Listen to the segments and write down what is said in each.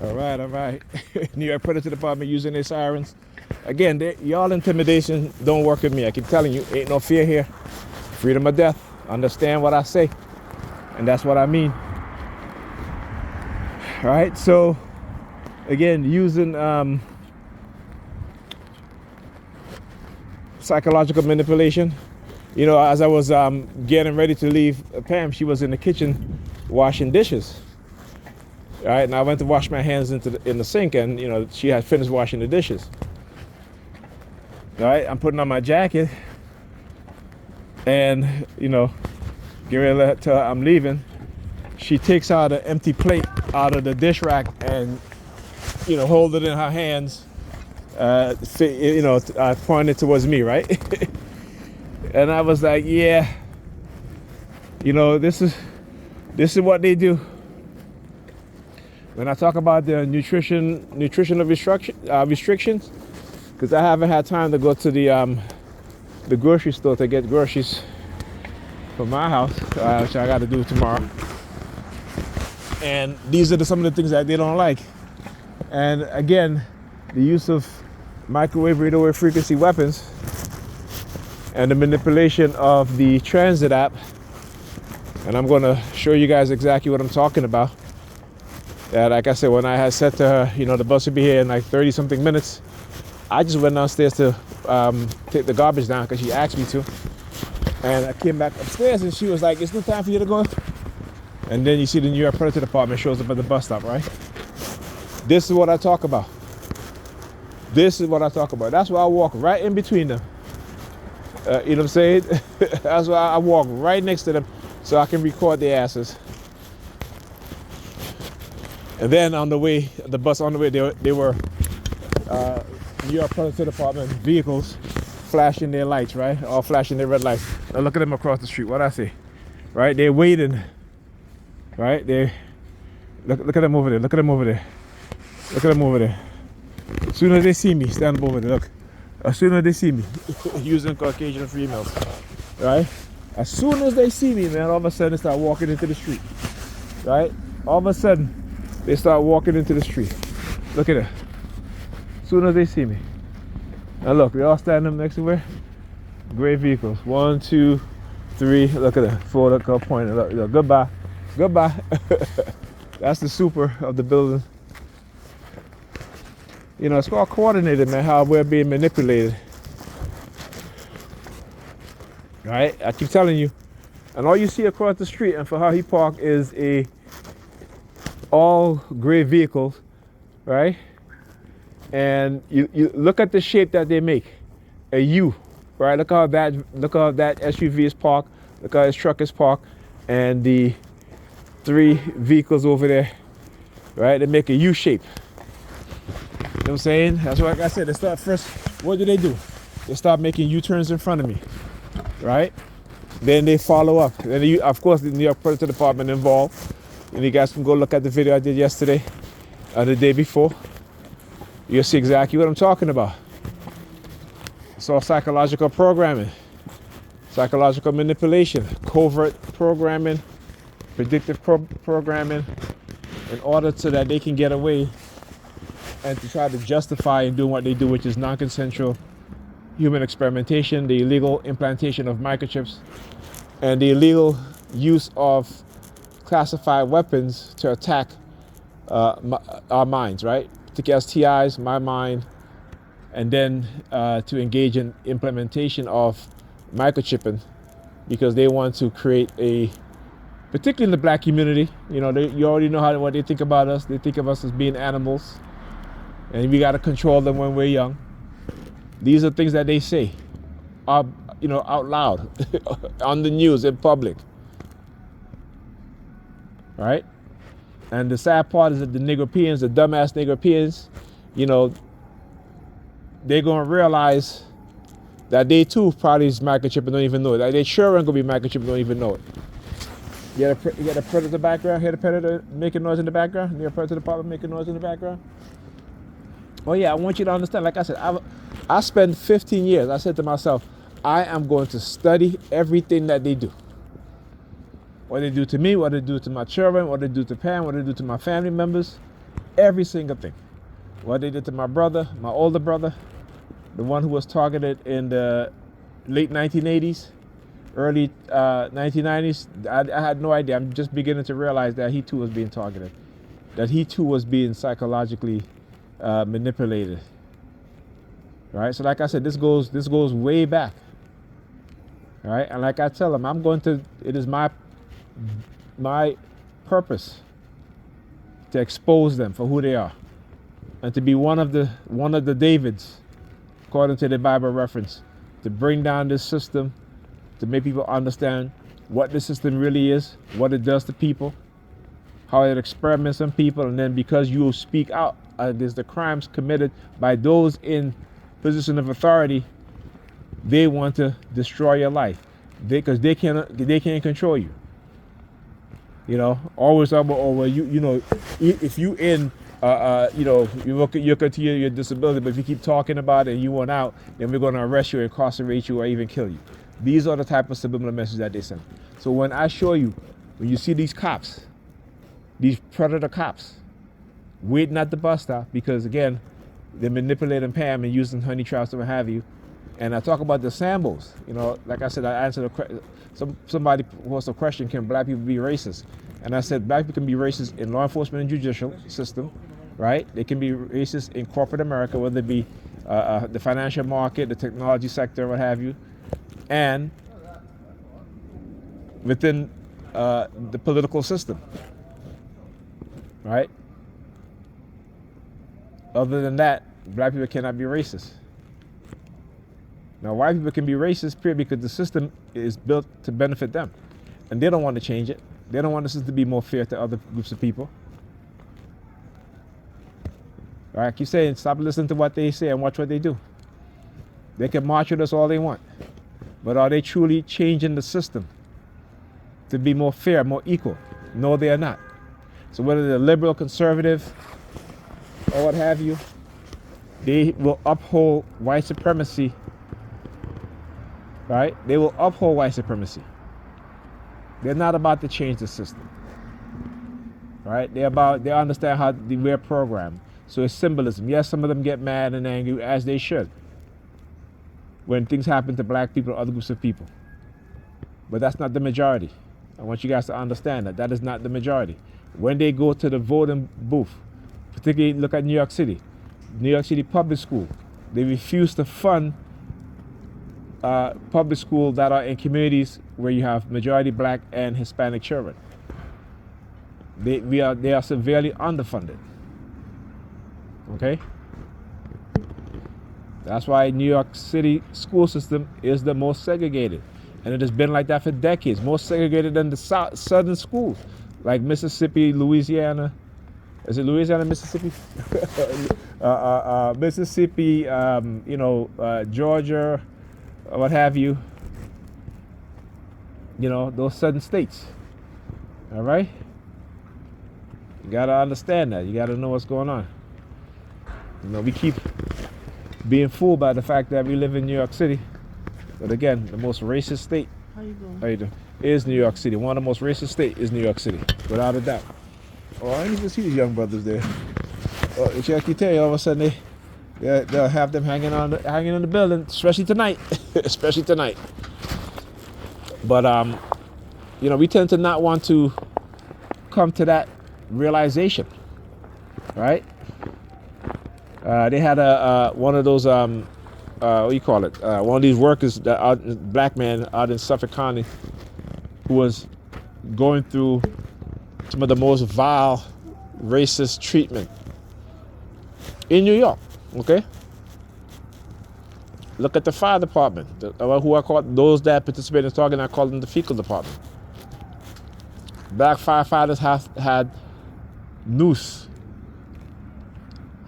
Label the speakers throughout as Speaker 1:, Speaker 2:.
Speaker 1: All right, all right. New York Predator Department using their sirens. Again, y'all intimidation don't work with me. I keep telling you, ain't no fear here. Freedom of death. Understand what I say. And that's what I mean. All right, so again, using psychological manipulation. You know, as I was getting ready to leave Pam, she was in the kitchen washing dishes. All right, and I went to wash my hands in the sink, and you know, she had finished washing the dishes. All right, I'm putting on my jacket, and you know, get ready to I'm leaving. She takes out an empty plate out of the dish rack and you know, hold it in her hands. You know, pointed towards me, right? And I was like, yeah, you know, this is what they do. When I talk about the nutritional restrictions, because I haven't had time to go to the grocery store to get groceries for my house, which I got to do tomorrow. And these are some of the things that they don't like. And again, the use of microwave, radio wave frequency weapons, and the manipulation of the transit app. And I'm going to show you guys exactly what I'm talking about. Like I said, when I had said to her, you know, the bus would be here in like 30 something minutes, I just went downstairs to take the garbage down because she asked me to. And I came back upstairs and she was like, it's no time for you to go. And then you see the New York Predator Department shows up at the bus stop, right? This is what I talk about. This is what I talk about. That's why I walk right in between them. You know what I'm saying? That's why I walk right next to them so I can record their asses. And then on the way, the bus on the way, they were New York Predator Department vehicles flashing their lights, right? All flashing their red lights. Now look at them across the street. What I say, right? They're waiting, right? They look at them over there. Look at them over there. Look at them over there. As soon as they see me, stand up over there. Look. As soon as they see me, using Caucasian females, right? As soon as they see me, man, all of a sudden they start walking into the street, right? All of a sudden they start walking into the street. Look at it. As soon as they see me. Now look, they all standing next to where? Gray vehicles. 1, 2, 3. Look at that. 4. Look, I'll point it. Look, goodbye. Goodbye. That's the super of the building. You know, it's called coordinated, man, how we're being manipulated. Right? I keep telling you. And all you see across the street and for how he parked is all gray vehicles, right? And you look at the shape that they make. A U, right? Look how that SUV is parked. Look how his truck is parked. And the 3 vehicles over there, right? They make a U shape. You know what I'm saying? That's what, like I said, they start first. What do? They start making U-turns in front of me, right? Then they follow up. Then, of course, the New York Predator Department involved. And you guys can go look at the video I did yesterday, the day before. You'll see exactly what I'm talking about. It's all psychological programming, psychological manipulation, covert programming, predictive programming, in order so that they can get away and to try to justify and do what they do, which is non-consensual human experimentation, the illegal implantation of microchips, and the illegal use of classified weapons to attack our minds, right? Particularly STIs, my mind, and then to engage in implementation of microchipping, because they want to create particularly in the black community, you know, you already know what they think about us. They think of us as being animals, and we got to control them when we're young. These are things that they say, you know, out loud, on the news, in public, right? And the sad part is that the Negropeans, the dumbass Negropeans, you know, they're going to realize that they too probably is microchip and don't even know it. That they sure ain't going to be microchip and don't even know it. You got a predator background? Hear the predator making noise in the background? You got a predator department making noise in the background? Oh yeah, I want you to understand, like I said, I spent 15 years, I said to myself, I am going to study everything that they do. What they do to me, what they do to my children, what they do to Pam, what they do to my family members. Every single thing. What they did to my brother, my older brother, the one who was targeted in the late 1980s, early 1990s, I had no idea. I'm just beginning to realize that he too was being targeted, that he too was being psychologically manipulated. Right? So like I said, this goes way back. Right? And like I tell them, it is my purpose to expose them for who they are, and to be one of the Davids, according to the Bible reference, to bring down this system, to make people understand what the system really is, what it does to people, how it experiments on people, and then because you speak out against the crimes committed by those in position of authority, they want to destroy your life, because they can't control you. You know, always about, oh well, you know, if you in you know, you continue your disability, but if you keep talking about it and you want out, then we're going to arrest you, incarcerate you, or even kill you. These are the type of subliminal messages that they send. So when I show you, when you see these cops, these predator cops, waiting at the bus stop, because again, they're manipulating Pam and using honey traps and what have you. And I talk about the Sambos. You know, like I said, I answered somebody posed a question: can black people be racist? And I said black people can be racist in law enforcement and judicial system, right? They can be racist in corporate America, whether it be the financial market, the technology sector, what have you, and within the political system, right? Other than that, black people cannot be racist. Now, white people can be racist, period, because the system is built to benefit them. And they don't want to change it. They don't want the system to be more fair to other groups of people. All right, I keep saying, stop listening to what they say and watch what they do. They can march with us all they want. But are they truly changing the system to be more fair, more equal? No, they are not. So whether they're liberal, conservative, or what have you, they will uphold white supremacy. Right? They will uphold white supremacy. They're not about to change the system. Right? They understand how we're programmed. So it's symbolism. Yes, some of them get mad and angry, as they should, when things happen to black people or other groups of people. But that's not the majority. I want you guys to understand that is not the majority. When they go to the voting booth, particularly look at New York City public school, they refuse to fund public schools that are in communities where you have majority black and Hispanic children. They are severely underfunded. Okay? That's why New York City school system is the most segregated. And it has been like that for decades. More segregated than the southern schools, like Mississippi, Louisiana. Is it Louisiana, Mississippi? Mississippi, Georgia, what have you. You know, those southern states. All right? You got to understand that. You got to know what's going on. You know, we keep being fooled by the fact that we live in New York City. But again, the most racist state,
Speaker 2: How you doing?
Speaker 1: how you doing, is New York City. One of the most racist states is New York City, without a doubt. Oh, I didn't even see these young brothers there. Oh, I can tell you, all of a sudden they'll have them hanging in the building, especially tonight. Especially tonight. But we tend to not want to come to that realization, right? They had one of those what do you call it? One of these workers, black man out in Suffolk County, who was going through some of the most vile, racist treatment in New York. Okay. Look at the fire department, who I call those that participate in talking. I call them the fecal department. Black firefighters had noose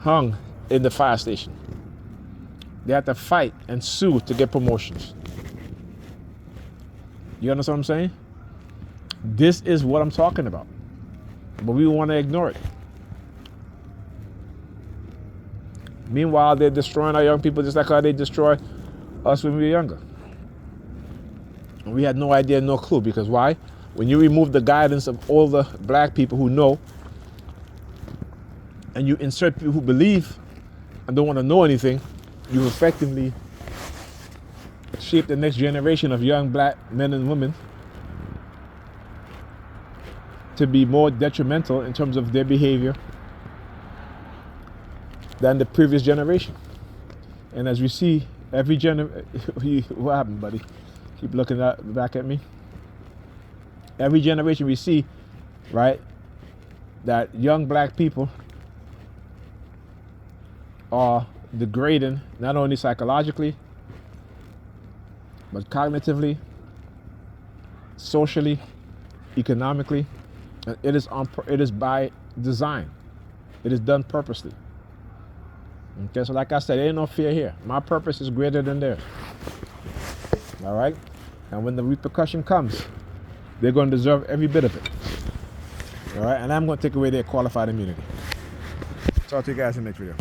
Speaker 1: hung in the fire station. They had to fight and sue to get promotions. You understand what I'm saying? This is what I'm talking about. But we want to ignore it. Meanwhile, they're destroying our young people just like how they destroyed us when we were younger. And we had no idea, no clue. Because why? When you remove the guidance of all the black people who know and you insert people who believe and don't want to know anything, you effectively shape the next generation of young black men and women to be more detrimental in terms of their behavior than the previous generation. And as we see, every what happened, buddy? Keep looking back at me. Every generation we see, right, that young black people are degrading not only psychologically, but cognitively, socially, economically. And it is by design. It is done purposely. Okay, so like I said, there ain't no fear here. My purpose is greater than theirs. All right? And when the repercussion comes, they're going to deserve every bit of it. All right? And I'm going to take away their qualified immunity. Talk to you guys in the next video.